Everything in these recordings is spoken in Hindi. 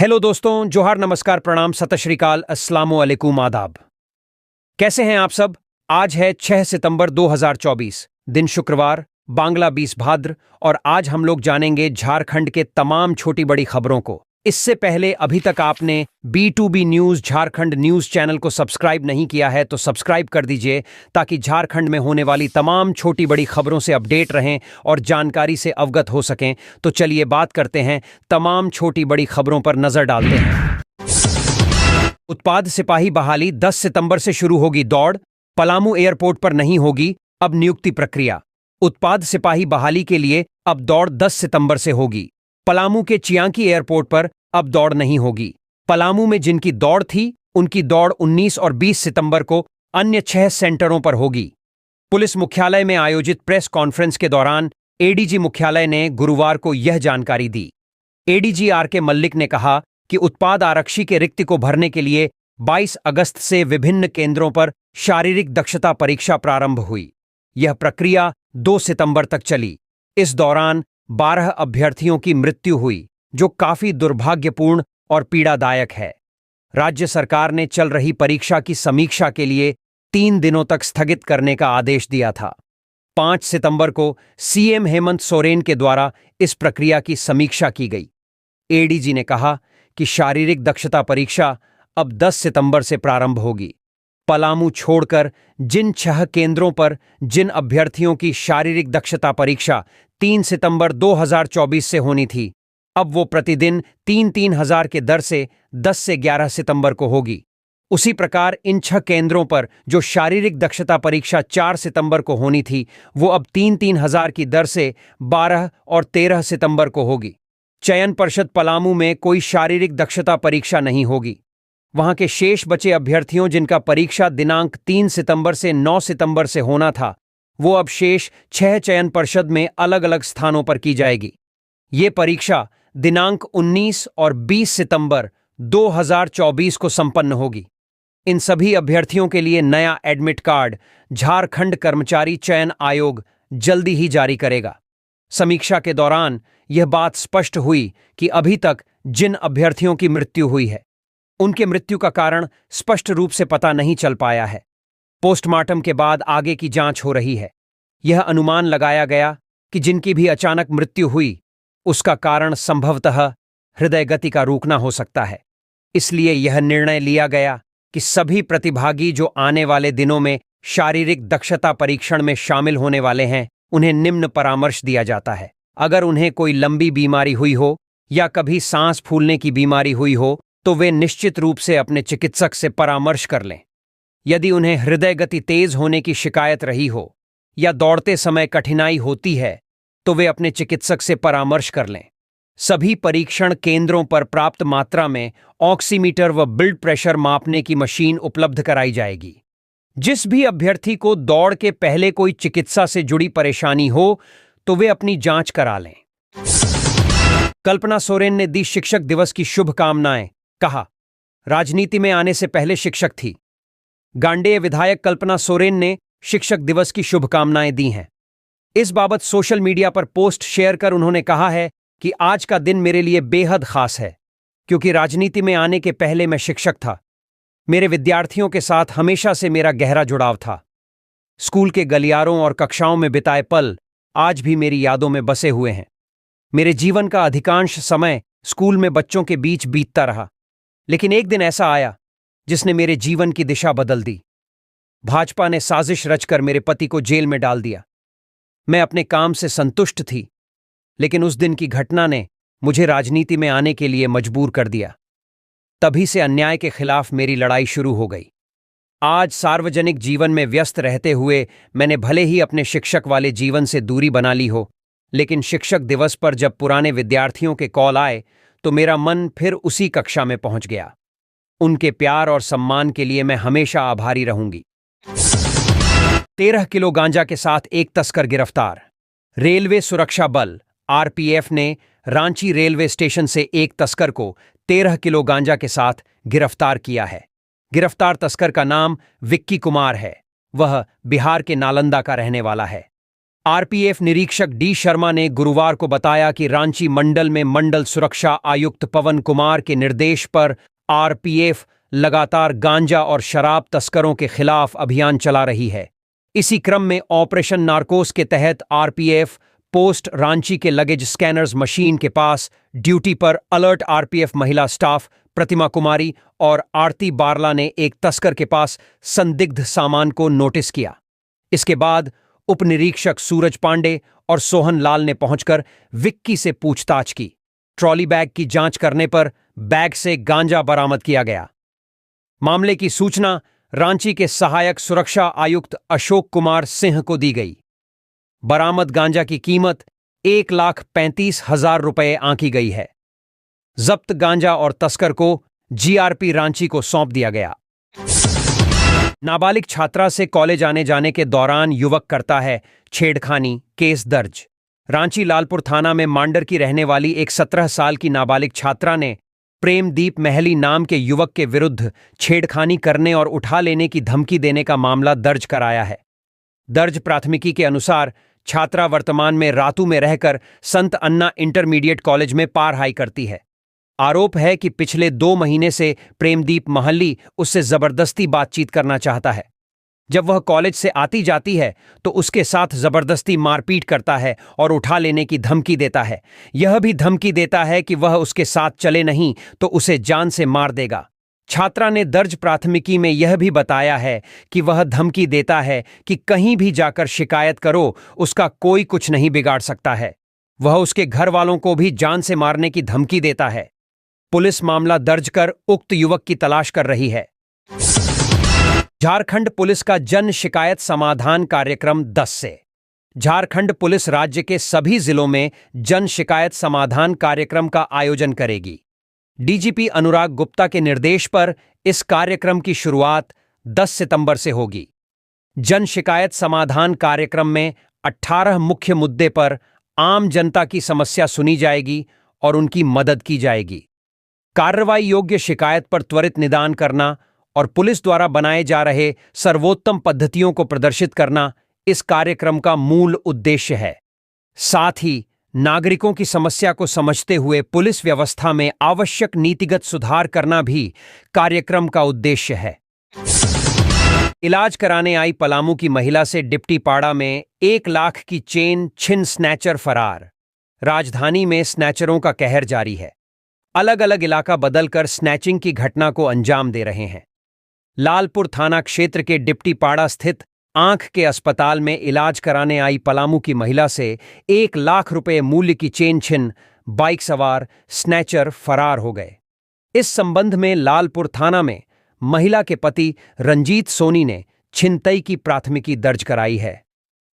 हेलो दोस्तों, जोहार, नमस्कार, प्रणाम, सत श्री अकाल, अस्सलामु अलैकुम, आदाब। कैसे हैं आप सब? आज है 6 सितंबर 2024, दिन शुक्रवार, बांग्ला 20 भाद्र, और आज हम लोग जानेंगे झारखंड के तमाम छोटी बड़ी खबरों को। इससे पहले अभी तक आपने B2B news Jharkhand news channel को सब्सक्राइब नहीं किया है तो सब्सक्राइब कर दीजिए, ताकि झारखंड में होने वाली तमाम छोटी बड़ी खबरों से अपडेट रहें और जानकारी से अवगत हो सकें। तो चलिए बात करते हैं, तमाम छोटी बड़ी खबरों पर नजर डालते हैं। उत्पाद सिपाही बहाली 10 सितंबर से शुरू होगी दौड़, पलामू एयरपोर्ट पर नहीं होगी अब नियुक्ति प्रक्रिया। उत्पाद सिपाही बहाली के लिए अब दौड़ 10 सितंबर से होगी। पलामू के चियांकी एयरपोर्ट पर अब दौड़ नहीं होगी। पलामू में जिनकी दौड़ थी उनकी दौड़ 19 और 20 सितंबर को अन्य 6 सेंटरों पर होगी। पुलिस मुख्यालय में आयोजित प्रेस कॉन्फ्रेंस के दौरान एडीजी मुख्यालय ने गुरुवार को यह जानकारी दी। ADG R K. मल्लिक ने कहा कि उत्पाद आरक्षी के रिक्ति को भरने के लिए 22 अगस्त से विभिन्न केंद्रों पर शारीरिक दक्षता परीक्षा प्रारंभ हुई। यह प्रक्रिया 2 सितंबर तक चली। इस दौरान 12 अभ्यर्थियों की मृत्यु हुई, जो काफी दुर्भाग्यपूर्ण और पीड़ादायक है। राज्य सरकार ने चल रही परीक्षा की समीक्षा के लिए 3 दिनों तक स्थगित करने का आदेश दिया था। 5 सितंबर को सीएम हेमंत सोरेन के द्वारा इस प्रक्रिया की समीक्षा की गई। एडीजी ने कहा कि शारीरिक दक्षता परीक्षा अब 10 सितंबर से प्रारंभ होगी। पलामू छोड़कर जिन 6 केंद्रों पर जिन अभ्यर्थियों की शारीरिक दक्षता परीक्षा 3 सितंबर 2024 से होनी थी, अब वो प्रतिदिन 3-3 हजार के दर से 10 से 11 सितंबर को होगी। उसी प्रकार इन 6 केंद्रों पर जो शारीरिक दक्षता परीक्षा 4 सितंबर को होनी थी, वो अब 3-3 हजार की दर से 12 और 13 सितंबर को होगी। चयन परिषद पलामू में कोई शारीरिक दक्षता परीक्षा नहीं होगी। वहां के शेष बचे अभ्यर्थियों जिनका परीक्षा दिनांक 3 सितंबर से 9 सितंबर से होना था, वो अब शेष 6 चयन परिषद में अलग अलग स्थानों पर की जाएगी। ये परीक्षा दिनांक 19 और 20 सितंबर 2024 को संपन्न होगी। इन सभी अभ्यर्थियों के लिए नया एडमिट कार्ड झारखंड कर्मचारी चयन आयोग जल्दी ही जारी करेगा। समीक्षा के दौरान यह बात स्पष्ट हुई कि अभी तक जिन अभ्यर्थियों की मृत्यु हुई है, उनके मृत्यु का कारण स्पष्ट रूप से पता नहीं चल पाया है। पोस्टमार्टम के बाद आगे की जांच हो रही है। यह अनुमान लगाया गया कि जिनकी भी अचानक मृत्यु हुई, उसका कारण संभवतः हृदय गति का रुकना हो सकता है। इसलिए यह निर्णय लिया गया कि सभी प्रतिभागी जो आने वाले दिनों में शारीरिक दक्षता परीक्षण में शामिल होने वाले हैं, उन्हें निम्न परामर्श दिया जाता है। अगर उन्हें कोई लंबी बीमारी हुई हो या कभी सांस फूलने की बीमारी हुई हो, तो वे निश्चित रूप से अपने चिकित्सक से परामर्श कर लें। यदि उन्हें हृदय गति तेज होने की शिकायत रही हो या दौड़ते समय कठिनाई होती है, तो वे अपने चिकित्सक से परामर्श कर लें। सभी परीक्षण केंद्रों पर पर्याप्त मात्रा में ऑक्सीमीटर व ब्लड प्रेशर मापने की मशीन उपलब्ध कराई जाएगी। जिस भी अभ्यर्थी को दौड़ के पहले कोई चिकित्सा से जुड़ी परेशानी हो, तो वे अपनी जांच करा लें। कल्पना सोरेन ने दी शिक्षक दिवस की शुभकामनाएं, कहा, राजनीति में आने से पहले शिक्षक थी। गांडेय विधायक कल्पना सोरेन ने शिक्षक दिवस की शुभकामनाएं दी हैं। इस बाबत सोशल मीडिया पर पोस्ट शेयर कर उन्होंने कहा है कि आज का दिन मेरे लिए बेहद खास है, क्योंकि राजनीति में आने के पहले मैं शिक्षक था। मेरे विद्यार्थियों के साथ हमेशा से मेरा गहरा जुड़ाव था। स्कूल के गलियारों और कक्षाओं में बिताए पल आज भी मेरी यादों में बसे हुए हैं। मेरे जीवन का अधिकांश समय स्कूल में बच्चों के बीच बीतता रहा, लेकिन एक दिन ऐसा आया जिसने मेरे जीवन की दिशा बदल दी। भाजपा ने साजिश रचकर मेरे पति को जेल में डाल दिया। मैं अपने काम से संतुष्ट थी, लेकिन उस दिन की घटना ने मुझे राजनीति में आने के लिए मजबूर कर दिया। तभी से अन्याय के खिलाफ मेरी लड़ाई शुरू हो गई। आज सार्वजनिक जीवन में व्यस्त रहते हुए मैंने भले ही अपने शिक्षक वाले जीवन से दूरी बना ली हो, लेकिन शिक्षक दिवस पर जब पुराने विद्यार्थियों के कॉल आए, तो मेरा मन फिर उसी कक्षा में पहुंच गया। उनके प्यार और सम्मान के लिए मैं हमेशा आभारी रहूंगी। 13 किलो गांजा के साथ एक तस्कर गिरफ्तार। रेलवे सुरक्षा बल आरपीएफ ने रांची रेलवे स्टेशन से एक तस्कर को 13 किलो गांजा के साथ गिरफ्तार किया है। गिरफ्तार तस्कर का नाम विक्की कुमार है। वह बिहार के नालंदा का रहने वाला है। आरपीएफ निरीक्षक डी शर्मा ने गुरुवार को बताया कि रांची मंडल में मंडल सुरक्षा आयुक्त पवन कुमार के निर्देश पर आरपीएफ लगातार गांजा और शराब तस्करों के खिलाफ अभियान चला रही है। इसी क्रम में ऑपरेशन नार्कोस के तहत आरपीएफ पोस्ट रांची के लगेज स्कैनर्स मशीन के पास ड्यूटी पर अलर्ट आरपीएफ महिला स्टाफ प्रतिमा कुमारी और आरती बारला ने एक तस्कर के पास संदिग्ध सामान को नोटिस किया। इसके बाद उप निरीक्षक सूरज पांडे और सोहन लाल ने पहुंचकर विक्की से पूछताछ की। ट्रॉली बैग की जांच करने पर बैग से गांजा बरामद किया गया। मामले की सूचना रांची के सहायक सुरक्षा आयुक्त अशोक कुमार सिंह को दी गई। बरामद गांजा की कीमत 1,35,000 रुपये आंकी गई है। जब्त गांजा और तस्कर को जीआरपी रांची को सौंप दिया गया। नाबालिग छात्रा से कॉलेज आने जाने के दौरान युवक करता है छेड़खानी, केस दर्ज। रांची लालपुर थाना में मांडर की रहने वाली एक 17 साल की नाबालिग छात्रा ने प्रेमदीप महली नाम के युवक के विरुद्ध छेड़खानी करने और उठा लेने की धमकी देने का मामला दर्ज कराया है। दर्ज प्राथमिकी के अनुसार छात्रा वर्तमान में रातू में रहकर संत अन्ना इंटरमीडिएट कॉलेज में पढ़ाई करती है। आरोप है कि पिछले 2 महीने से प्रेमदीप महली उससे जबरदस्ती बातचीत करना चाहता है। जब वह कॉलेज से आती जाती है तो उसके साथ जबरदस्ती मारपीट करता है और उठा लेने की धमकी देता है। यह भी धमकी देता है कि वह उसके साथ चले नहीं तो उसे जान से मार देगा। छात्रा ने दर्ज प्राथमिकी में यह भी बताया है कि वह धमकी देता है कि कहीं भी जाकर शिकायत करो, उसका कोई कुछ नहीं बिगाड़ सकता है। वह उसके घर वालों को भी जान से मारने की धमकी देता है। पुलिस मामला दर्ज कर उक्त युवक की तलाश कर रही है। झारखंड पुलिस का जन शिकायत समाधान कार्यक्रम 10 से। झारखंड पुलिस राज्य के सभी जिलों में जन शिकायत समाधान कार्यक्रम का आयोजन करेगी। डीजीपी अनुराग गुप्ता के निर्देश पर इस कार्यक्रम की शुरुआत 10 सितंबर से होगी। जन शिकायत समाधान कार्यक्रम में 18 मुख्य मुद्दे पर आम जनता की समस्या सुनी जाएगी और उनकी मदद की जाएगी। कार्रवाई योग्य शिकायत पर त्वरित निदान करना और पुलिस द्वारा बनाए जा रहे सर्वोत्तम पद्धतियों को प्रदर्शित करना इस कार्यक्रम का मूल उद्देश्य है। साथ ही नागरिकों की समस्या को समझते हुए पुलिस व्यवस्था में आवश्यक नीतिगत सुधार करना भी कार्यक्रम का उद्देश्य है। इलाज कराने आई पलामू की महिला से डिप्टीपाड़ा में 1 लाख की चेन छिन स्नैचर फरार। राजधानी में स्नैचरों का कहर जारी है। अलग अलग इलाका बदलकर स्नैचिंग की घटना को अंजाम दे रहे हैं। लालपुर थाना क्षेत्र के डिप्टीपाड़ा स्थित आंख के अस्पताल में इलाज कराने आई पलामू की महिला से 1 लाख रुपए मूल्य की चेन छिन बाइक सवार स्नैचर फरार हो गए। इस संबंध में लालपुर थाना में महिला के पति रंजीत सोनी ने छिनतई की प्राथमिकी दर्ज कराई है।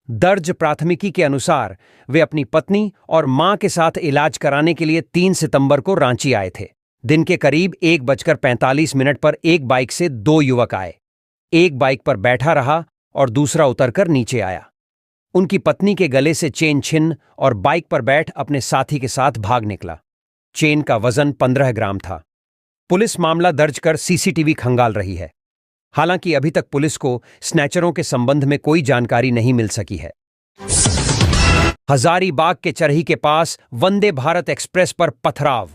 दर्ज प्राथमिकी के अनुसार वे अपनी पत्नी और मां के साथ इलाज कराने के लिए 3 सितंबर को रांची आए थे। दिन के करीब 1:45 पर एक बाइक से 2 युवक आए। एक बाइक पर बैठा रहा और दूसरा उतरकर नीचे आया। उनकी पत्नी के गले से चेन छिन और बाइक पर बैठ अपने साथी के साथ भाग निकला। चेन का वजन 15 ग्राम था। पुलिस मामला दर्ज कर सीसीटीवी खंगाल रही है। हालांकि अभी तक पुलिस को स्नैचरों के संबंध में कोई जानकारी नहीं मिल सकी है। हजारीबाग के चरही के पास वंदे भारत एक्सप्रेस पर पथराव।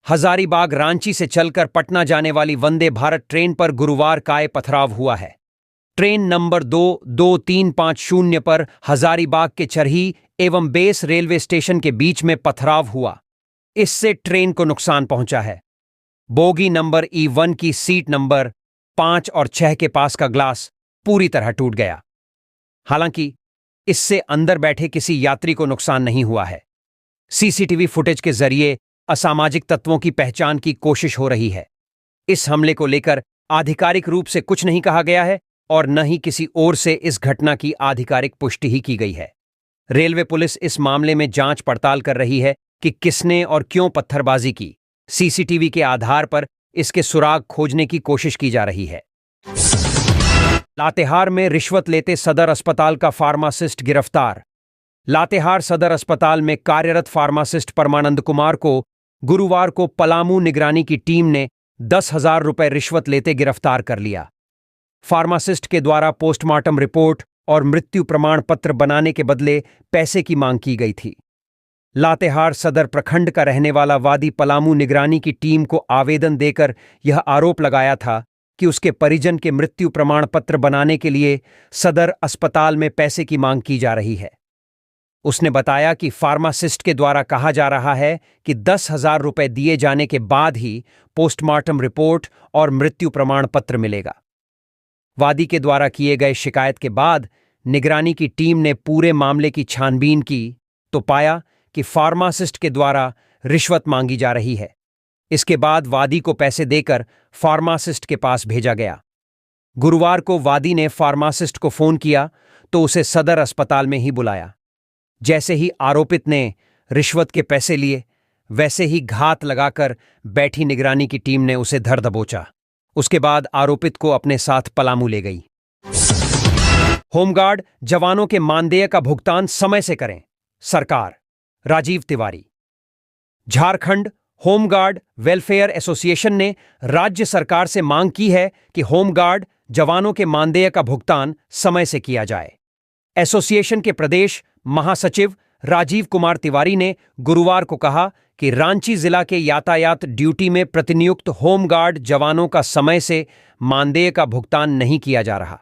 हजारीबाग रांची से चलकर पटना जाने वाली वंदे भारत ट्रेन पर गुरुवार काय पथराव हुआ है। ट्रेन नंबर 22350 पर हजारीबाग के चरही एवं बेस रेलवे स्टेशन के बीच में पथराव हुआ। इससे ट्रेन को नुकसान पहुंचा है। बोगी नंबर E1 की सीट नंबर 5 और 6 के पास का ग्लास पूरी तरह टूट गया। हालांकि इससे अंदर बैठे किसी यात्री को नुकसान नहीं हुआ है। सीसीटीवी फुटेज के जरिए असामाजिक तत्वों की पहचान की कोशिश हो रही है। इस हमले को लेकर आधिकारिक रूप से कुछ नहीं कहा गया है और न ही किसी ओर से इस घटना की आधिकारिक पुष्टि ही की गई है। रेलवे पुलिस इस मामले में जांच पड़ताल कर रही है कि किसने और क्यों पत्थरबाजी की। सीसीटीवी के आधार पर इसके सुराग खोजने की कोशिश की जा रही है। लातेहार में रिश्वत लेते सदर अस्पताल का फार्मासिस्ट गिरफ्तार। लातेहार सदर अस्पताल में कार्यरत फार्मासिस्ट परमानंद कुमार को गुरुवार को पलामू निगरानी की टीम ने 10,000 रुपए रिश्वत लेते गिरफ्तार कर लिया। फार्मासिस्ट के द्वारा पोस्टमार्टम रिपोर्ट और मृत्यु प्रमाण पत्र बनाने के बदले पैसे की मांग की गई थी। लातेहार सदर प्रखंड का रहने वाला वादी पलामू निगरानी की टीम को आवेदन देकर यह आरोप लगाया था कि उसके परिजन के मृत्यु प्रमाण पत्र बनाने के लिए सदर अस्पताल में पैसे की मांग की जा रही है। उसने बताया कि फार्मासिस्ट के द्वारा कहा जा रहा है कि 10,000 रुपए दिए जाने के बाद ही पोस्टमार्टम रिपोर्ट और मृत्यु प्रमाण पत्र मिलेगा। वादी के द्वारा किए गए शिकायत के बाद निगरानी की टीम ने पूरे मामले की छानबीन की तो पाया कि फार्मासिस्ट के द्वारा रिश्वत मांगी जा रही है। इसके बाद वादी को पैसे देकर फार्मासिस्ट के पास भेजा गया। गुरुवार को वादी ने फार्मासिस्ट को फोन किया तो उसे सदर अस्पताल में ही बुलाया। जैसे ही आरोपित ने रिश्वत के पैसे लिए, वैसे ही घात लगाकर बैठी निगरानी की टीम ने उसे धर दबोचा। उसके बाद आरोपित को अपने साथ पलामू ले गई। होमगार्ड जवानों के मानदेय का भुगतान समय से करें, सरकार। Rajiv Tiwari. Jharkhand home guard welfare association ने राज्य सरकार से मांग की है कि होमगार्ड जवानों के मानदेय का भुगतान समय से किया जाए। एसोसिएशन के प्रदेश महासचिव राजीव कुमार तिवारी ने गुरुवार को कहा कि रांची जिला के यातायात ड्यूटी में प्रतिनियुक्त होमगार्ड जवानों का समय से मानदेय का भुगतान नहीं किया जा रहा।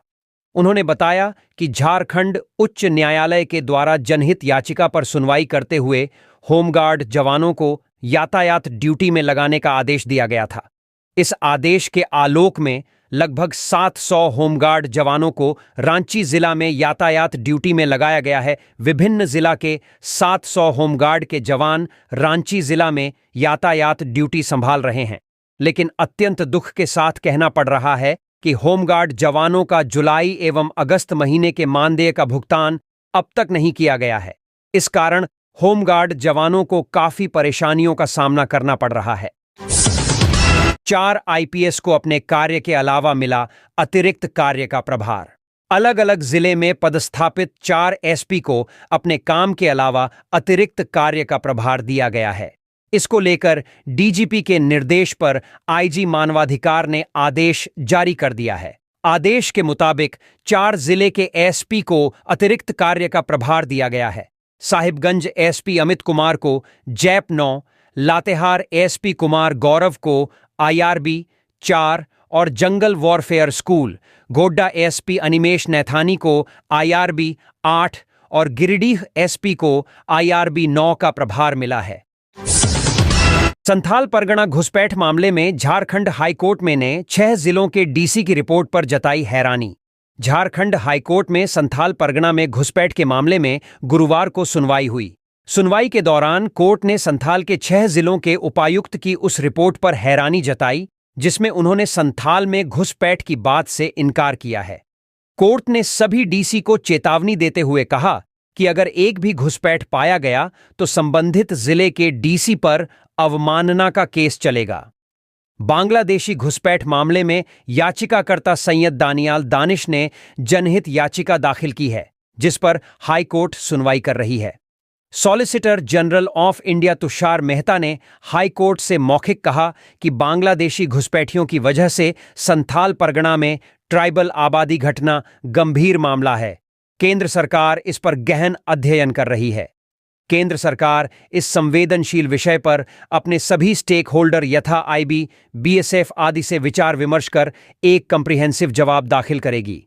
उन्होंने बताया कि झारखंड उच्च न्यायालय के द्वारा जनहित याचिका पर सुनवाई करते हुए होमगार्ड जवानों को यातायात ड्यूटी में लगाने का आदेश दिया गया था। इस आदेश के आलोक में लगभग 700 होमगार्ड जवानों को रांची जिला में यातायात ड्यूटी में लगाया गया है। विभिन्न जिला के 700 होमगार्ड के जवान रांची जिला में यातायात ड्यूटी संभाल रहे हैं, लेकिन अत्यंत दुख के साथ कहना पड़ रहा है कि होमगार्ड जवानों का जुलाई एवं अगस्त महीने के मानदेय का भुगतान अब तक नहीं किया गया है। इस कारण होमगार्ड जवानों को काफी परेशानियों का सामना करना पड़ रहा है। 4 आईपीएस को अपने कार्य के अलावा मिला अतिरिक्त कार्य का प्रभार। अलग अलग जिले में पदस्थापित 4 एसपी को अपने काम के अलावा अतिरिक्त कार्य का प्रभार दिया गया है। इसको लेकर डीजीपी के निर्देश पर आईजी मानवाधिकार ने आदेश जारी कर दिया है। आदेश के मुताबिक 4 जिले के एसपी को अतिरिक्त कार्य का प्रभार दिया गया है। साहिबगंज एसपी अमित कुमार को जैप 9, लातेहार एसपी कुमार गौरव को आईआरबी 4 और जंगल warfare school, Godda SP Animesh Naithani को आईआरबी 8 और गिरिडीह एसपी को आईआरबी 9 का प्रभार मिला है। संथाल परगना घुसपैठ मामले में झारखंड हाईकोर्ट में ने 6 जिलों के डीसी की रिपोर्ट पर जताई हैरानी। झारखंड हाईकोर्ट में संथाल परगना में घुसपैठ के मामले में गुरुवार को सुनवाई हुई। सुनवाई के दौरान कोर्ट ने संथाल के 6 जिलों के उपायुक्त की उस रिपोर्ट पर हैरानी जताई जिसमें उन्होंने संथाल में घुसपैठ की बात से इनकार किया है। कोर्ट ने सभी डीसी को चेतावनी देते हुए कहा कि अगर एक भी घुसपैठ पाया गया तो संबंधित जिले के डीसी पर अवमानना का केस चलेगा। बांग्लादेशी घुसपैठ मामले में याचिकाकर्ता सैयद दानियाल दानिश ने जनहित याचिका दाखिल की है, जिस पर हाईकोर्ट सुनवाई कर रही है। Solicitor general of India Tushar Mehta ने हाईकोर्ट से मौखिक कहा कि बांग्लादेशी घुसपैठियों की वजह से संथाल परगना में ट्राइबल आबादी घटना गंभीर मामला है। केंद्र सरकार इस पर गहन अध्ययन कर रही है। केंद्र सरकार इस संवेदनशील विषय पर अपने सभी स्टेक होल्डर यथा आईबी, बीएसएफ आदि से विचार विमर्श कर एक कम्प्रिहेंसिव जवाब दाखिल करेगी।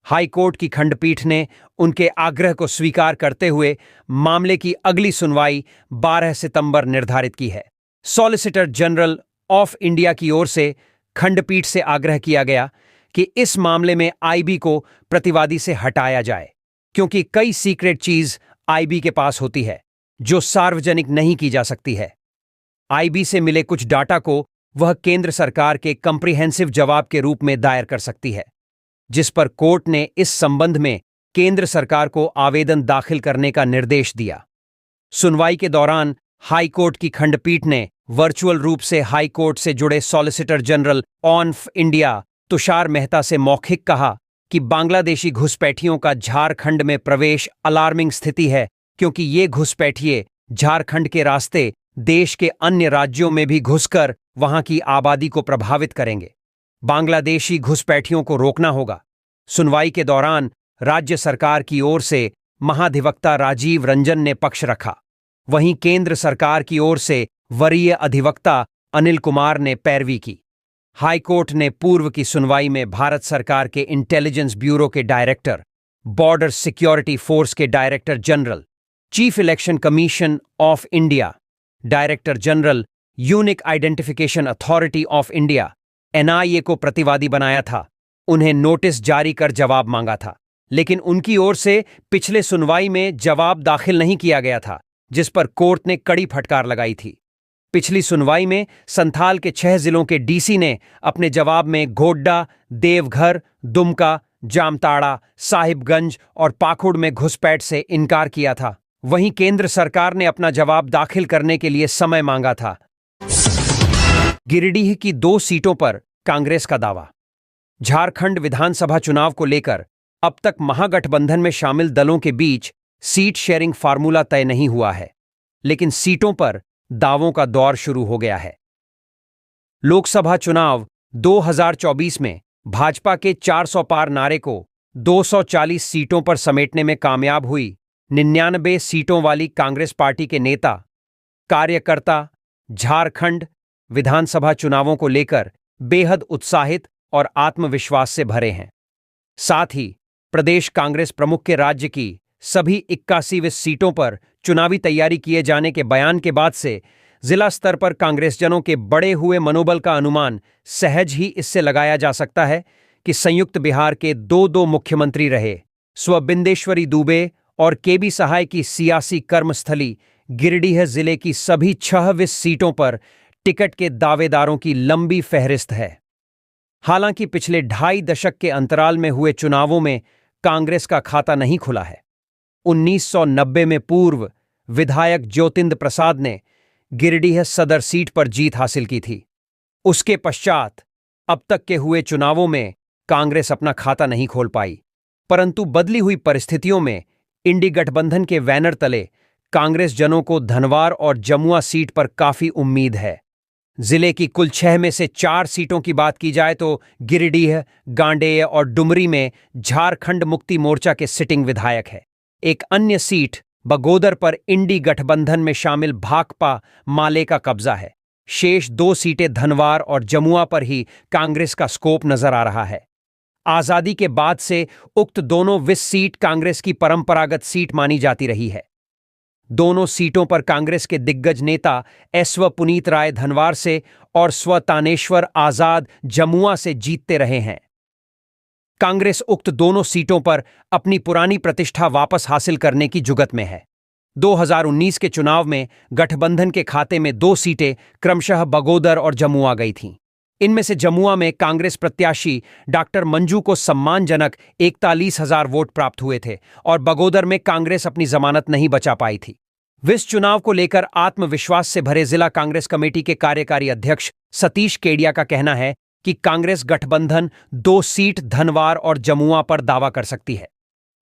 हाईकोर्ट की खंडपीठ ने उनके आग्रह को स्वीकार करते हुए मामले की अगली सुनवाई 12 सितंबर निर्धारित की है। सॉलिसिटर जनरल ऑफ इंडिया की ओर से खंडपीठ से आग्रह किया गया कि इस मामले में आईबी को प्रतिवादी से हटाया जाए, क्योंकि कई सीक्रेट चीज आईबी के पास होती है जो सार्वजनिक नहीं की जा सकती है। आईबी से मिले कुछ डाटा को वह केंद्र सरकार के कम्प्रिहेंसिव जवाब के रूप में दायर कर सकती है, जिस पर कोर्ट ने इस संबंध में केंद्र सरकार को आवेदन दाखिल करने का निर्देश दिया। सुनवाई के दौरान हाईकोर्ट की खंडपीठ ने वर्चुअल रूप से हाईकोर्ट से जुड़े solicitor general of India Tushar Mehta से मौखिक कहा कि बांग्लादेशी घुसपैठियों का झारखंड में प्रवेश अलार्मिंग स्थिति है, क्योंकि ये घुसपैठिए झारखंड के रास्ते देश के अन्य राज्यों में भी घुसकर वहां की आबादी को प्रभावित करेंगे। बांग्लादेशी घुसपैठियों को रोकना होगा। सुनवाई के दौरान राज्य सरकार की ओर से महाधिवक्ता राजीव रंजन ने पक्ष रखा। वहीं केंद्र सरकार की ओर से वरीय अधिवक्ता अनिल कुमार ने पैरवी की। हाईकोर्ट ने पूर्व की सुनवाई में भारत सरकार के इंटेलिजेंस ब्यूरो के डायरेक्टर, बॉर्डर सिक्योरिटी फोर्स के director general, chief election commission of India, director general, unique identification authority of India NIA को प्रतिवादी बनाया था। उन्हें नोटिस जारी कर जवाब मांगा था, लेकिन उनकी ओर से पिछले सुनवाई में जवाब दाखिल नहीं किया गया था, जिस पर कोर्ट ने कड़ी फटकार लगाई थी। पिछली सुनवाई में संथाल के 6 जिलों के डीसी ने अपने जवाब में गोड्डा, देवघर, दुमका, जामताड़ा, साहिबगंज और पाकुड़ में घुसपैठ से इनकार किया था। वहीं केंद्र सरकार ने अपना जवाब दाखिल करने के लिए समय मांगा था। गिरिडीह की 2 सीटों पर कांग्रेस का दावा। झारखंड विधानसभा चुनाव को लेकर अब तक महागठबंधन में शामिल दलों के बीच सीट शेयरिंग फार्मूला तय नहीं हुआ है, लेकिन सीटों पर दावों का दौर शुरू हो गया है। लोकसभा चुनाव 2024 में भाजपा के 400 पार नारे को 240 सीटों पर समेटने में कामयाब हुई 99 सीटों वाली कांग्रेस पार्टी के नेता, कार्यकर्ता झारखंड विधानसभा चुनावों को लेकर बेहद उत्साहित और आत्मविश्वास से भरे हैं। साथ ही प्रदेश कांग्रेस प्रमुख के राज्य की सभी 81 सीटों पर चुनावी तैयारी किए जाने के बयान के बाद से जिला स्तर पर कांग्रेसजनों के बढ़े हुए मनोबल का अनुमान सहज ही इससे लगाया जा सकता है कि संयुक्त बिहार के 2 मुख्यमंत्री रहे स्व बिंदेश्वरी दुबे और केबी सहाय की सियासी कर्मस्थली गिरिडीह जिले की सभी 26 सीटों पर टिकट के दावेदारों की लंबी फहरिस्त है। हालांकि पिछले 2.5 दशक के अंतराल में हुए चुनावों में कांग्रेस का खाता नहीं खुला है। 1990 में पूर्व विधायक ज्योतिंद्र प्रसाद ने गिरिडीह सदर सीट पर जीत हासिल की थी। उसके पश्चात अब तक के हुए चुनावों में कांग्रेस अपना खाता नहीं खोल पाई, परंतु बदली हुई परिस्थितियों में इंडी गठबंधन के बैनर तले कांग्रेस जनों को धनवार और जमुआ सीट पर काफी उम्मीद है। जिले की कुल 6 में से 4 सीटों की बात की जाए तो गिरिडीह, गांडेय और डुमरी में झारखंड मुक्ति मोर्चा के सिटिंग विधायक है। एक अन्य सीट बगोदर पर इंडी गठबंधन में शामिल भाकपा माले का कब्जा है। शेष 2 सीटें धनवार और जमुआ पर ही कांग्रेस का स्कोप नजर आ रहा है। आजादी के बाद से उक्त दोनों 20 सीट कांग्रेस की परंपरागत सीट मानी जाती रही है। दोनों सीटों पर कांग्रेस के दिग्गज नेता एसव पुनीत राय धनवार से और स्व तानेश्वर आजाद जमुआ से जीतते रहे हैं। कांग्रेस उक्त दोनों सीटों पर अपनी पुरानी प्रतिष्ठा वापस हासिल करने की जुगत में है। 2019 के चुनाव में गठबंधन के खाते में 2 सीटें क्रमशः बगोदर और जमुआ गई थीं। इनमें से जमुआ में कांग्रेस प्रत्याशी डॉक्टर मंजू को सम्मानजनक 41,000 वोट प्राप्त हुए थे और बगोदर में कांग्रेस अपनी जमानत नहीं बचा पाई थी। इस चुनाव को लेकर आत्मविश्वास से भरे जिला कांग्रेस कमेटी के कार्यकारी अध्यक्ष सतीश केडिया का कहना है कि कांग्रेस गठबंधन 2 सीट धनवार और जमुआ पर दावा कर सकती है।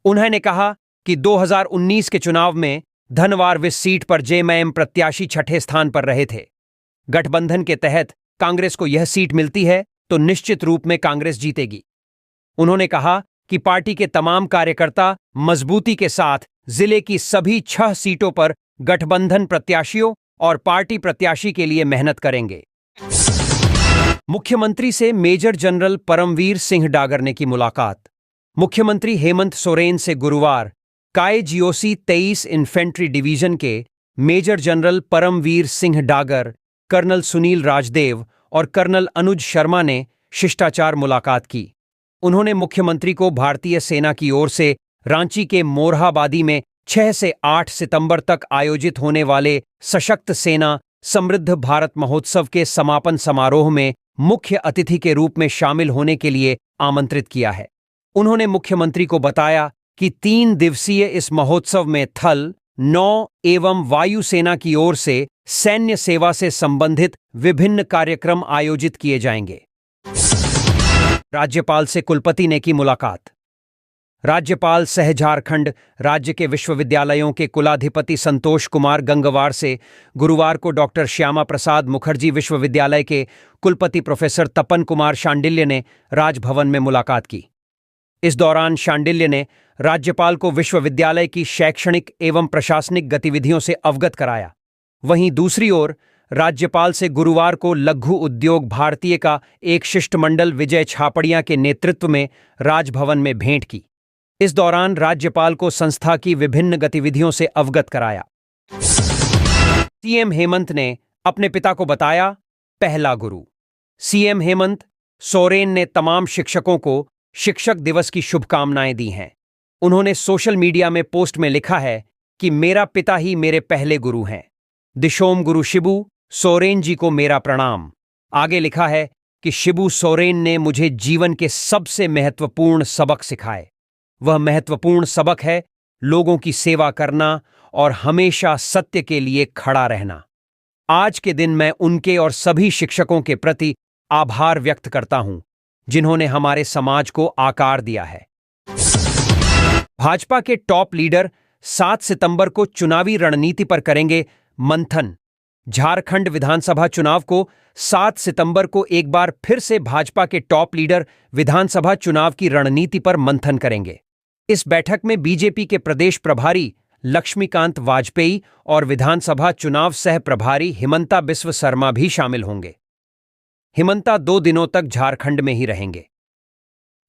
उन्होंने कहा कि 2019 के चुनाव में धनवार इस सीट पर जेएमएम प्रत्याशी 6ठे स्थान पर रहे थे। गठबंधन के तहत कांग्रेस को यह सीट मिलती है तो निश्चित रूप में कांग्रेस जीतेगी। उन्होंने कहा कि पार्टी के तमाम कार्यकर्ता मजबूती के साथ जिले की सभी 6 सीटों पर गठबंधन प्रत्याशियों और पार्टी प्रत्याशी के लिए मेहनत करेंगे। मुख्यमंत्री से मेजर जनरल परमवीर सिंह डागर ने की मुलाकात। मुख्यमंत्री हेमंत सोरेन से गुरुवार काईजीओसी 23 इन्फेंट्री डिवीजन के major general Paramveer Singh Dagar, colonel Sunil Rajdev और कर्नल अनुज शर्मा ने शिष्टाचार मुलाकात की। उन्होंने मुख्यमंत्री को भारतीय सेना की ओर से रांची के मोरहाबादी में 6 से 8 सितंबर तक आयोजित होने वाले सशक्त सेना समृद्ध भारत महोत्सव के समापन समारोह में मुख्य अतिथि के रूप में शामिल होने के लिए आमंत्रित किया है। उन्होंने मुख्यमंत्री को बताया कि 3 दिवसीय इस महोत्सव में थल, नौ एवं वायुसेना की ओर से सैन्य सेवा से संबंधित विभिन्न कार्यक्रम आयोजित किए जाएंगे। राज्यपाल से कुलपति ने की मुलाकात। राज्यपाल सह झारखंड राज्य के विश्वविद्यालयों के कुलाधिपति संतोष कुमार गंगवार से गुरुवार को डॉक्टर श्यामा प्रसाद मुखर्जी विश्वविद्यालय के कुलपति प्रोफेसर तपन कुमार शांडिल्य ने राजभवन में मुलाकात की। इस दौरान शांडिल्य ने राज्यपाल को विश्वविद्यालय की शैक्षणिक एवं प्रशासनिक गतिविधियों से अवगत कराया। वहीं दूसरी ओर राज्यपाल से गुरुवार को लघु उद्योग भारतीय का एक शिष्टमंडल विजय छापड़िया के नेतृत्व में राजभवन में भेंट की। इस दौरान राज्यपाल को संस्था की विभिन्न गतिविधियों से अवगत कराया। सीएम हेमंत ने अपने पिता को बताया पहला गुरु। सीएम हेमंत सोरेन ने तमाम शिक्षकों को शिक्षक दिवस की शुभकामनाएं दी हैं। उन्होंने सोशल मीडिया में पोस्ट में लिखा है कि मेरा पिता ही मेरे पहले गुरु हैं। दिशोम गुरु शिबू सोरेन जी को मेरा प्रणाम। आगे लिखा है कि शिबू सोरेन ने मुझे जीवन के सबसे महत्वपूर्ण सबक सिखाए। वह महत्वपूर्ण सबक है लोगों की सेवा करना और हमेशा सत्य के लिए खड़ा रहना। आज के दिन मैं उनके और सभी शिक्षकों के प्रति आभार व्यक्त करता हूं जिन्होंने हमारे समाज को आकार दिया है। भाजपा के टॉप लीडर 7 सितंबर को चुनावी रणनीति पर करेंगे मंथन। झारखंड विधानसभा चुनाव को 7 सितंबर को एक बार फिर से भाजपा के टॉप लीडर विधानसभा चुनाव की रणनीति पर मंथन करेंगे। इस बैठक में बीजेपी के प्रदेश प्रभारी लक्ष्मीकांत वाजपेयी और विधानसभा चुनाव सह प्रभारी हिमंता बिस्व शर्मा भी शामिल होंगे। हिमंता 2 दिनों तक झारखंड में ही रहेंगे।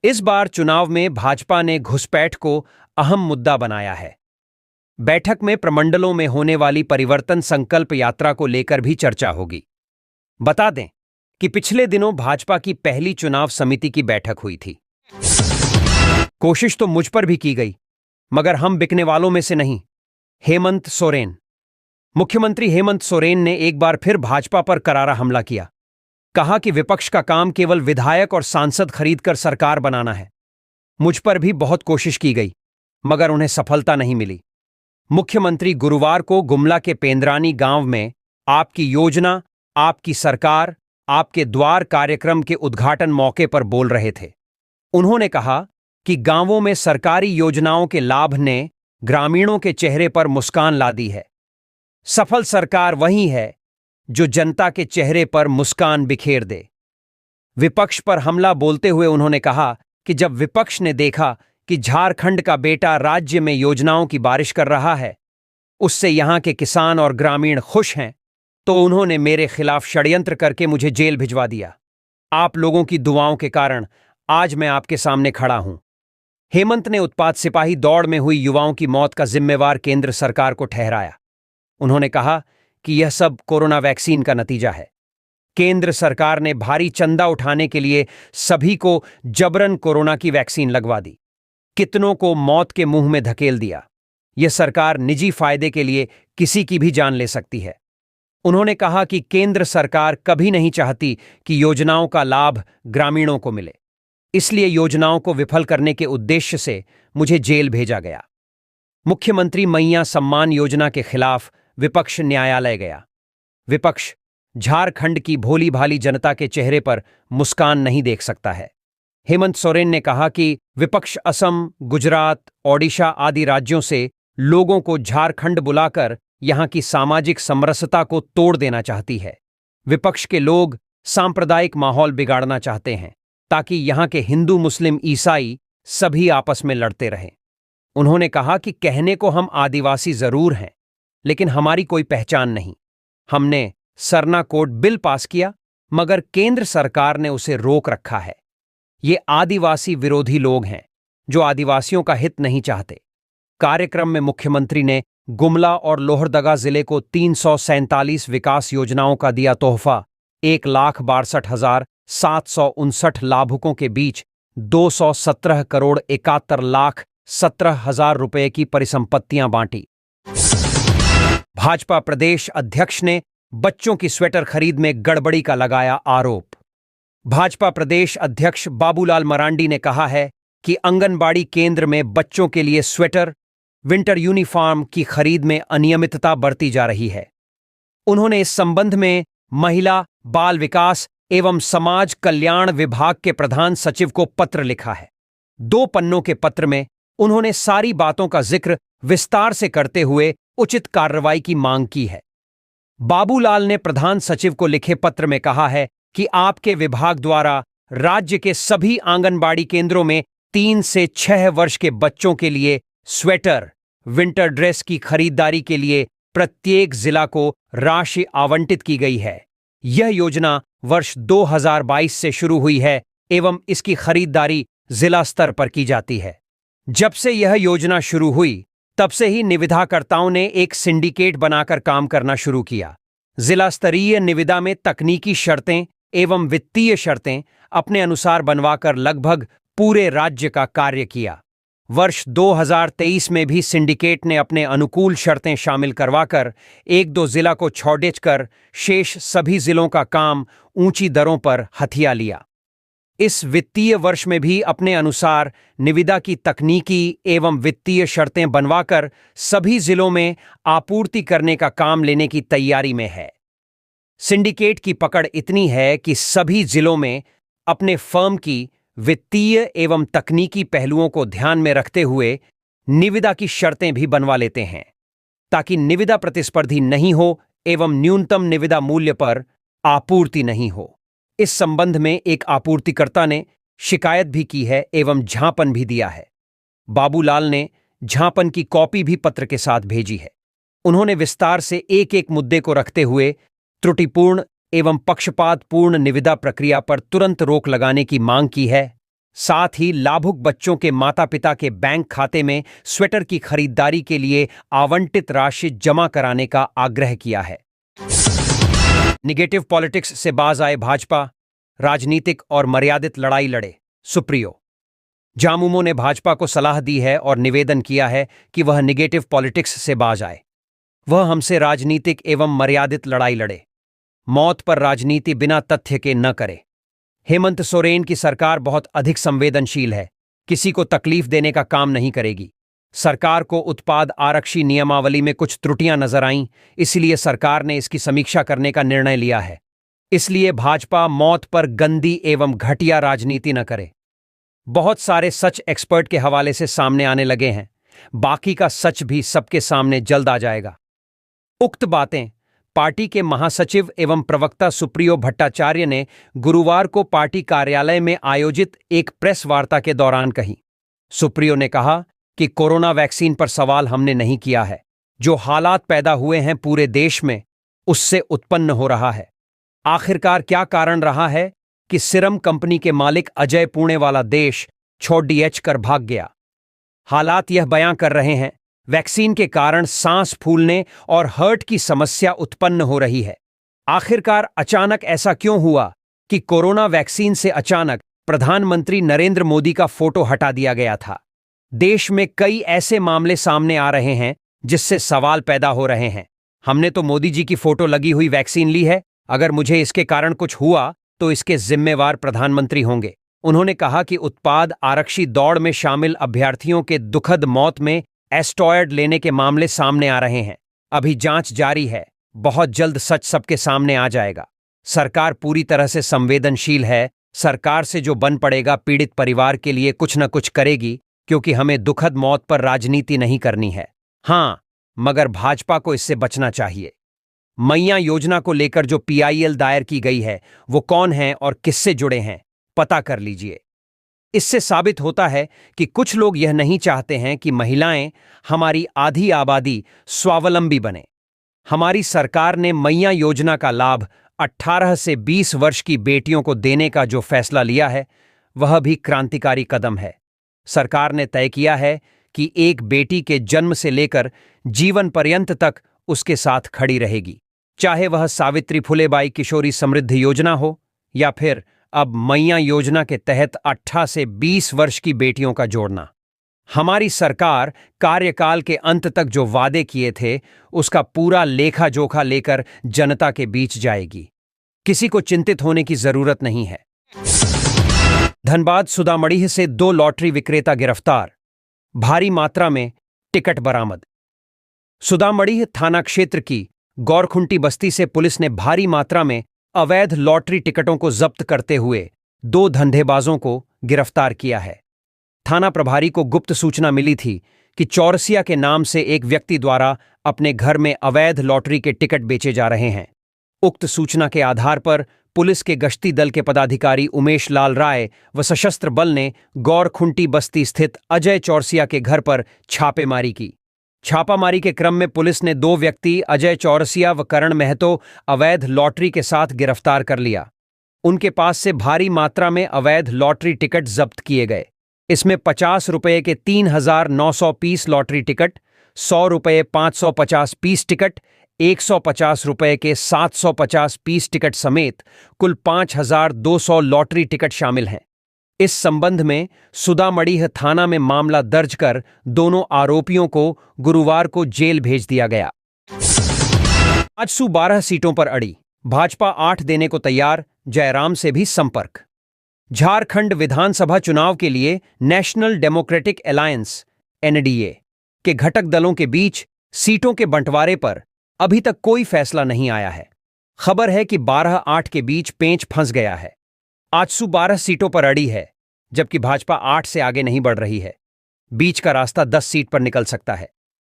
इस बार चुनाव में भाजपा ने घुसपैठ को अहम मुद्दा बनाया है। बैठक में प्रमंडलों में होने वाली परिवर्तन संकल्प यात्रा को लेकर भी चर्चा होगी। बता दें कि पिछले दिनों भाजपा की पहली चुनाव समिति की बैठक हुई थी। कोशिश तो मुझ पर भी की गई, मगर हम बिकने वालों में से नहीं। हेमंत सोरेन। मुख्यमंत्री हेमंत सोरेन ने एक बार फिर भाजपा पर करारा हमला किया। कहा कि विपक्ष का काम केवल विधायक और सांसद खरीदकर सरकार बनाना है। मुझ पर भी बहुत कोशिश की गई, मगर उन्हें सफलता नहीं मिली। मुख्यमंत्री गुरुवार को गुमला के पेंद्रानी गांव में आपकी योजना, आपकी सरकार, आपके द्वार कार्यक्रम के उद्घाटन मौके पर बोल रहे थे। उन्होंने कहा कि गांवों में सरकारी योजनाओं के लाभ ने ग्रामीणों के चेहरे पर मुस्कान ला दी है। सफल सरकार वही है जो जनता के चेहरे पर मुस्कान बिखेर दे। विपक्ष पर हमला बोलते हुए उन्होंने कहा कि जब विपक्ष ने देखा कि झारखंड का बेटा राज्य में योजनाओं की बारिश कर रहा है, उससे यहां के किसान और ग्रामीण खुश हैं, तो उन्होंने मेरे खिलाफ षड्यंत्र करके मुझे जेल भिजवा दिया। आप लोगों की दुआओं के कारण आज मैं आपके सामने खड़ा हूं। हेमंत ने उत्पात सिपाही दौड़ में हुई युवाओं की मौत का जिम्मेवार केंद्र सरकार को ठहराया। उन्होंने कहा कि यह सब कोरोना वैक्सीन का नतीजा है। केंद्र सरकार ने भारी चंदा उठाने के लिए सभी को जबरन कोरोना की वैक्सीन लगवा दी, कितनों को मौत के मुंह में धकेल दिया। यह सरकार निजी फायदे के लिए किसी की भी जान ले सकती है। उन्होंने कहा कि केंद्र सरकार कभी नहीं चाहती कि योजनाओं का लाभ ग्रामीणों को मिले, इसलिए योजनाओं को विफल करने के उद्देश्य से मुझे जेल भेजा गया। मुख्यमंत्री मैया सम्मान योजना के खिलाफ विपक्ष न्यायालय गया। विपक्ष झारखंड की भोली भाली जनता के चेहरे पर मुस्कान नहीं देख सकता है। हेमंत सोरेन ने कहा कि विपक्ष असम, गुजरात, ओडिशा आदि राज्यों से लोगों को झारखंड बुलाकर यहां की सामाजिक समरसता को तोड़ देना चाहती है। विपक्ष के लोग सांप्रदायिक माहौल बिगाड़ना चाहते हैं ताकि यहां के हिंदू, मुस्लिम, ईसाई सभी आपस में लड़ते रहें। उन्होंने कहा कि कहने को हम आदिवासी जरूर हैं, लेकिन हमारी कोई पहचान नहीं। हमने सरना कोड बिल पास किया, मगर केंद्र सरकार ने उसे रोक रखा है। ये आदिवासी विरोधी लोग हैं जो आदिवासियों का हित नहीं चाहते। कार्यक्रम में मुख्यमंत्री ने गुमला और लोहरदगा जिले को 347 विकास योजनाओं का दिया तोहफा। 1,62,759 लाभुकों के बीच 217 करोड़ 71,17,000 रुपए की परिसंपत्तियां बांटी। भाजपा प्रदेश अध्यक्ष ने बच्चों की स्वेटर खरीद में गड़बड़ी का लगाया आरोप। भाजपा प्रदेश अध्यक्ष बाबूलाल मरांडी ने कहा है कि आंगनबाड़ी केंद्र में बच्चों के लिए स्वेटर, विंटर यूनिफॉर्म की खरीद में अनियमितता बरती जा रही है। उन्होंने इस संबंध में महिला, बाल विकास एवं समाज कल्याण विभाग के प्रधान सचिव को पत्र लिखा है। 2 पन्नों के पत्र में उन्होंने सारी बातों का जिक्र विस्तार से करते हुए उचित कार्रवाई की मांग की है। बाबूलाल ने प्रधान सचिव को लिखे पत्र में कहा है कि आपके विभाग द्वारा राज्य के सभी आंगनबाड़ी केंद्रों में 3 से 6 वर्ष के बच्चों के लिए स्वेटर, विंटर ड्रेस की खरीदारी के लिए प्रत्येक जिला को राशि आवंटित की गई है। यह योजना वर्ष 2022 से शुरू हुई है एवं इसकी खरीदारी जिला स्तर पर की जाती है। जब से यह योजना शुरू हुई तब से ही निविदाकर्ताओं ने एक सिंडिकेट बनाकर काम करना शुरू किया। जिला स्तरीय निविदा में तकनीकी शर्तें एवं वित्तीय शर्तें अपने अनुसार बनवाकर लगभग पूरे राज्य का कार्य किया। वर्ष 2023 में भी सिंडिकेट ने अपने अनुकूल शर्तें शामिल करवाकर 1-2 जिला को छोड़कर शेष सभी जिलों का काम ऊंची दरों पर हथिया लिया। इस वित्तीय वर्ष में भी अपने अनुसार निविदा की तकनीकी एवं वित्तीय शर्तें बनवाकर सभी जिलों में आपूर्ति करने का काम लेने की तैयारी में है। सिंडिकेट की पकड़ इतनी है कि सभी जिलों में अपने फर्म की वित्तीय एवं तकनीकी पहलुओं को ध्यान में रखते हुए निविदा की शर्तें भी बनवा लेते हैं, ताकि निविदा प्रतिस्पर्धी नहीं हो एवं न्यूनतम निविदा मूल्य पर आपूर्ति नहीं हो। इस संबंध में एक आपूर्तिकर्ता ने शिकायत भी की है एवं ज्ञापन भी दिया है। बाबूलाल ने ज्ञापन की कॉपी भी पत्र के साथ भेजी है। उन्होंने विस्तार से एक-एक मुद्दे को रखते हुए त्रुटिपूर्ण एवं पक्षपातपूर्ण निविदा प्रक्रिया पर तुरंत रोक लगाने की मांग की है। साथ ही लाभुक बच्चों के माता-पिता के बैंक खाते में स्वेटर की खरीदारी के लिए आवंटित राशि जमा कराने का आग्रह किया है। निगेटिव पॉलिटिक्स से बाज आए भाजपा, राजनीतिक और मर्यादित लड़ाई लड़े सुप्रियो। जामुमो ने भाजपा को सलाह दी है और निवेदन किया है कि वह निगेटिव पॉलिटिक्स से बाज आए। वह हमसे राजनीतिक एवं मर्यादित लड़ाई लड़े, मौत पर राजनीति बिना तथ्य के न करे। हेमंत सोरेन की सरकार बहुत अधिक संवेदनशील है, किसी को तकलीफ देने का काम नहीं करेगी। सरकार को उत्पाद आरक्षी नियमावली में कुछ त्रुटियां नजर आईं, इसलिए सरकार ने इसकी समीक्षा करने का निर्णय लिया है। इसलिए भाजपा मौत पर गंदी एवं घटिया राजनीति न करे। बहुत सारे सच एक्सपर्ट के हवाले से सामने आने लगे हैं, बाकी का सच भी सबके सामने जल्द आ जाएगा। उक्त बातें पार्टी के महासचिव एवं प्रवक्ता सुप्रियो भट्टाचार्य ने गुरुवार को पार्टी कार्यालय में आयोजित एक प्रेस वार्ता के दौरान कही। सुप्रियो ने कहा कि कोरोना वैक्सीन पर सवाल हमने नहीं किया है। जो हालात पैदा हुए हैं पूरे देश में, उससे उत्पन्न हो रहा है। आखिरकार क्या कारण रहा है कि सीरम कंपनी के मालिक अजय पुणेवाला देश छोड़ कर भाग गया। हालात यह बयां कर रहे हैं, वैक्सीन के कारण सांस फूलने और हर्ट की समस्या उत्पन्न हो रही है। आखिरकार अचानक ऐसा क्यों हुआ कि कोरोना वैक्सीन से अचानक प्रधानमंत्री नरेंद्र मोदी का फोटो हटा दिया गया था। देश में कई ऐसे मामले सामने आ रहे हैं जिससे सवाल पैदा हो रहे हैं। हमने तो मोदी जी की फोटो लगी हुई वैक्सीन ली है, अगर मुझे इसके कारण कुछ हुआ तो इसके जिम्मेवार प्रधानमंत्री होंगे। उन्होंने कहा कि उत्पाद आरक्षी दौड़ में शामिल अभ्यर्थियों के दुखद मौत में एस्टॉयड लेने के मामले सामने आ रहे हैं। अभी जांच जारी है, बहुत जल्द सच सबके सामने आ जाएगा। सरकार पूरी तरह से संवेदनशील है। सरकार से जो बन पड़ेगा पीड़ित परिवार के लिए कुछ न कुछ करेगी, क्योंकि हमें दुखद मौत पर राजनीति नहीं करनी है। हां, मगर भाजपा को इससे बचना चाहिए। मैया योजना को लेकर जो PIL दायर की गई है, वो कौन है और किससे जुड़े हैं, पता कर लीजिए। इससे साबित होता है कि कुछ लोग यह नहीं चाहते हैं कि महिलाएं, हमारी आधी आबादी स्वावलंबी बने। हमारी सरकार ने मैया योजना का लाभ 18 से 20 वर्ष की बेटियों को देने का जो फैसला लिया है, वह भी क्रांतिकारी कदम है। सरकार ने तय किया है कि एक बेटी के जन्म से लेकर जीवन पर्यंत तक उसके साथ खड़ी रहेगी, चाहे वह सावित्री फुलेबाई किशोरी समृद्धि योजना हो या फिर अब मैया योजना के तहत 18 से 20 वर्ष की बेटियों का जोड़ना। हमारी सरकार कार्यकाल के अंत तक जो वादे किए थे, उसका पूरा लेखा जोखा लेकर जनता के बीच जाएगी। किसी को चिंतित होने की जरूरत नहीं है। धनबाद सुदामढ़ी से 2 लॉटरी विक्रेता गिरफ्तार, भारी मात्रा में टिकट बरामद। सुदामढ़ी थाना क्षेत्र की गौरखुंटी बस्ती से पुलिस ने भारी मात्रा में अवैध लॉटरी टिकटों को जब्त करते हुए 2 धंधेबाजों को गिरफ्तार किया है। थाना प्रभारी को गुप्त सूचना मिली थी कि चौरसिया के नाम से एक व्यक्ति द्वारा अपने घर में अवैध लॉटरी के टिकट बेचे जा रहे हैं। उक्त सूचना के आधार पर पुलिस के गश्ती दल के पदाधिकारी उमेश लाल राय व सशस्त्र बल ने गौरखुंटी बस्ती स्थित अजय चौरसिया के घर पर छापेमारी की। छापामारी के क्रम में पुलिस ने 2 व्यक्ति अजय चौरसिया व करण महतो अवैध लॉटरी के साथ गिरफ्तार कर लिया। उनके पास से भारी मात्रा में अवैध लॉटरी टिकट जब्त किए गए। इसमें 50 रुपये के 3,900 पीस लॉटरी टिकट, 100 रुपये 550 पीस टिकट, 150 रुपये के 750 पीस टिकट समेत कुल 5,200 लॉटरी टिकट शामिल हैं। इस संबंध में सुदामड़ीह थाना में मामला दर्ज कर दोनों आरोपियों को गुरुवार को जेल भेज दिया गया। आजसू 12 सीटों पर अड़ी, भाजपा 8 देने को तैयार, जयराम से भी संपर्क। झारखंड विधानसभा चुनाव के लिए नेशनल डेमोक्रेटिक अलायंस (एनडीए) के घटक दलों के बीच सीटों के बंटवारे पर अभी तक कोई फैसला नहीं आया है। खबर है कि 12-8 के बीच पेंच फंस गया है। आजसू 12 सीटों पर अड़ी है, जबकि भाजपा 8 से आगे नहीं बढ़ रही है। बीच का रास्ता 10 सीट पर निकल सकता है।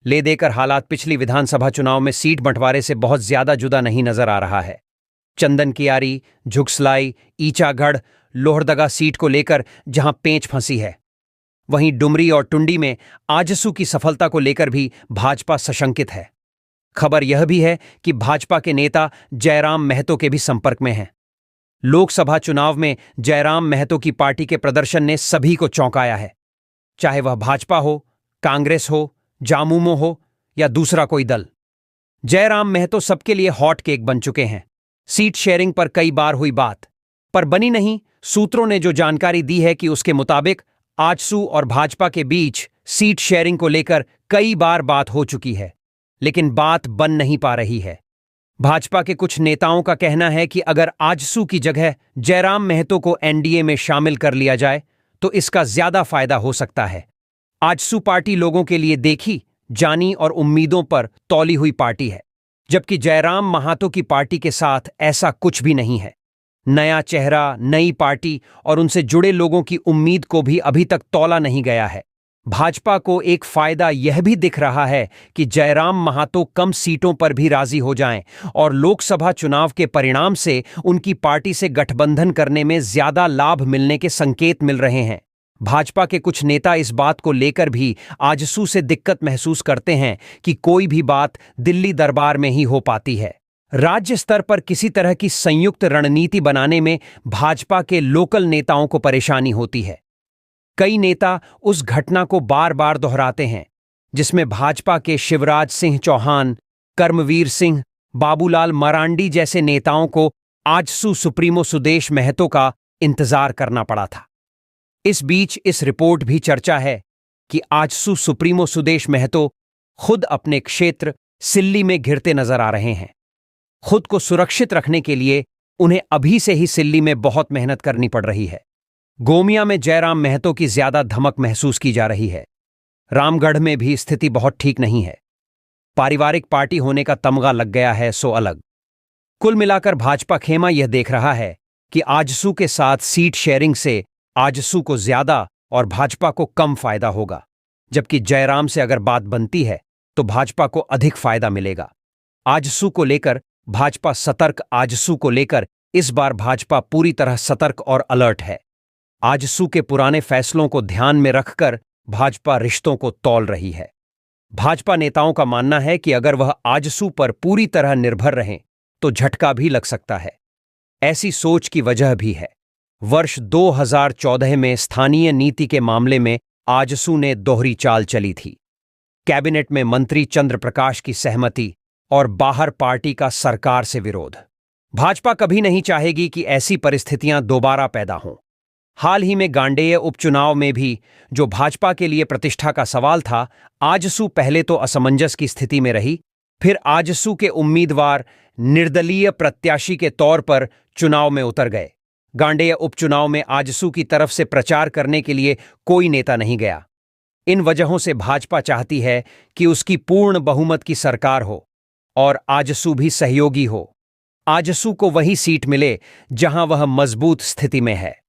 ले देकर हालात पिछली विधानसभा चुनाव में सीट बंटवारे से बहुत ज्यादा जुदा नहीं नजर आ रहा है। चंदन कियारी, झुगसलाई, ईचागढ़, लोहरदगा सीट को लेकर जहां पेंच फंसी है, वहीं डुमरी और टुंडी में आजसू की सफलता को लेकर भी भाजपा सशंकित है। खबर यह भी है कि भाजपा के नेता जयराम महतो के भी संपर्क में हैं। लोकसभा चुनाव में जयराम महतो की पार्टी के प्रदर्शन ने सभी को चौंकाया है, चाहे वह भाजपा हो, कांग्रेस हो, जामुमो हो या दूसरा कोई दल। जयराम महतो सबके लिए हॉट केक बन चुके हैं। सीट शेयरिंग पर कई बार हुई बात, पर बनी नहीं। सूत्रों ने जो जानकारी दी है कि उसके मुताबिक आजसू और भाजपा के बीच सीट शेयरिंग को लेकर कई बार बात हो चुकी है, लेकिन बात बन नहीं पा रही है। भाजपा के कुछ नेताओं का कहना है कि अगर आजसू की जगह जयराम महतो को एनडीए में शामिल कर लिया जाए तो इसका ज्यादा फायदा हो सकता है। आजसू पार्टी लोगों के लिए देखी, जानी और उम्मीदों पर तौली हुई पार्टी है, जबकि जयराम महातो की पार्टी के साथ ऐसा कुछ भी नहीं है। नया चेहरा, नई पार्टी और उनसे जुड़े लोगों की उम्मीद को भी अभी तक तौला नहीं गया है। भाजपा को एक फायदा यह भी दिख रहा है कि जयराम महातो कम सीटों पर भी राजी हो जाएं और लोकसभा चुनाव के परिणाम से उनकी पार्टी से गठबंधन करने में ज्यादा लाभ मिलने के संकेत मिल रहे हैं। भाजपा के कुछ नेता इस बात को लेकर भी आजसू से दिक्कत महसूस करते हैं कि कोई भी बात दिल्ली दरबार में ही हो पाती है। राज्य स्तर पर किसी तरह की संयुक्त रणनीति बनाने में भाजपा के लोकल नेताओं को परेशानी होती है। कई नेता उस घटना को बार बार दोहराते हैं जिसमें भाजपा के शिवराज सिंह चौहान, कर्मवीर सिंह, बाबूलाल मरांडी जैसे नेताओं को आजसू सुप्रीमो सुदेश महतो का इंतजार करना पड़ा था। इस बीच इस रिपोर्ट भी चर्चा है कि आजसू सुप्रीमो सुदेश महतो खुद अपने क्षेत्र सिल्ली में घिरते नजर आ रहे हैं। खुद को सुरक्षित रखने के लिए उन्हें अभी से ही सिल्ली में बहुत मेहनत करनी पड़ रही है। गोमिया में जयराम महतो की ज्यादा धमक महसूस की जा रही है। रामगढ़ में भी स्थिति बहुत ठीक नहीं है। पारिवारिक पार्टी होने का तमगा लग गया है सो अलग। कुल मिलाकर भाजपा खेमा यह देख रहा है कि आजसू के साथ सीट शेयरिंग से आजसू को ज्यादा और भाजपा को कम फायदा होगा, जबकि जयराम से अगर बात बनती है तो भाजपा को अधिक फायदा मिलेगा। आजसू को लेकर भाजपा सतर्क। आजसू को लेकर इस बार भाजपा पूरी तरह सतर्क और अलर्ट है। आजसू के पुराने फैसलों को ध्यान में रखकर भाजपा रिश्तों को तौल रही है। भाजपा नेताओं का मानना है कि अगर वह आजसू पर पूरी तरह निर्भर रहें तो झटका भी लग सकता है। ऐसी सोच की वजह भी है। वर्ष 2014 में स्थानीय नीति के मामले में आजसू ने दोहरी चाल चली थी। कैबिनेट में मंत्री चंद्र प्रकाश की सहमति और बाहर पार्टी का सरकार से विरोध। भाजपा कभी नहीं चाहेगी कि ऐसी परिस्थितियां दोबारा पैदा हों। हाल ही में गांडेय उपचुनाव में भी जो भाजपा के लिए प्रतिष्ठा का सवाल था, आजसू पहले तो असमंजस की स्थिति में रही, फिर आजसू के उम्मीदवार निर्दलीय प्रत्याशी के तौर पर चुनाव में उतर गए। गांडेय उपचुनाव में आजसू की तरफ से प्रचार करने के लिए कोई नेता नहीं गया। इन वजहों से भाजपा चाहती है कि उसकी पूर्ण बहुमत की सरकार हो और आजसू भी सहयोगी हो। आजसू को वही सीट मिले जहां वह मजबूत स्थिति में है।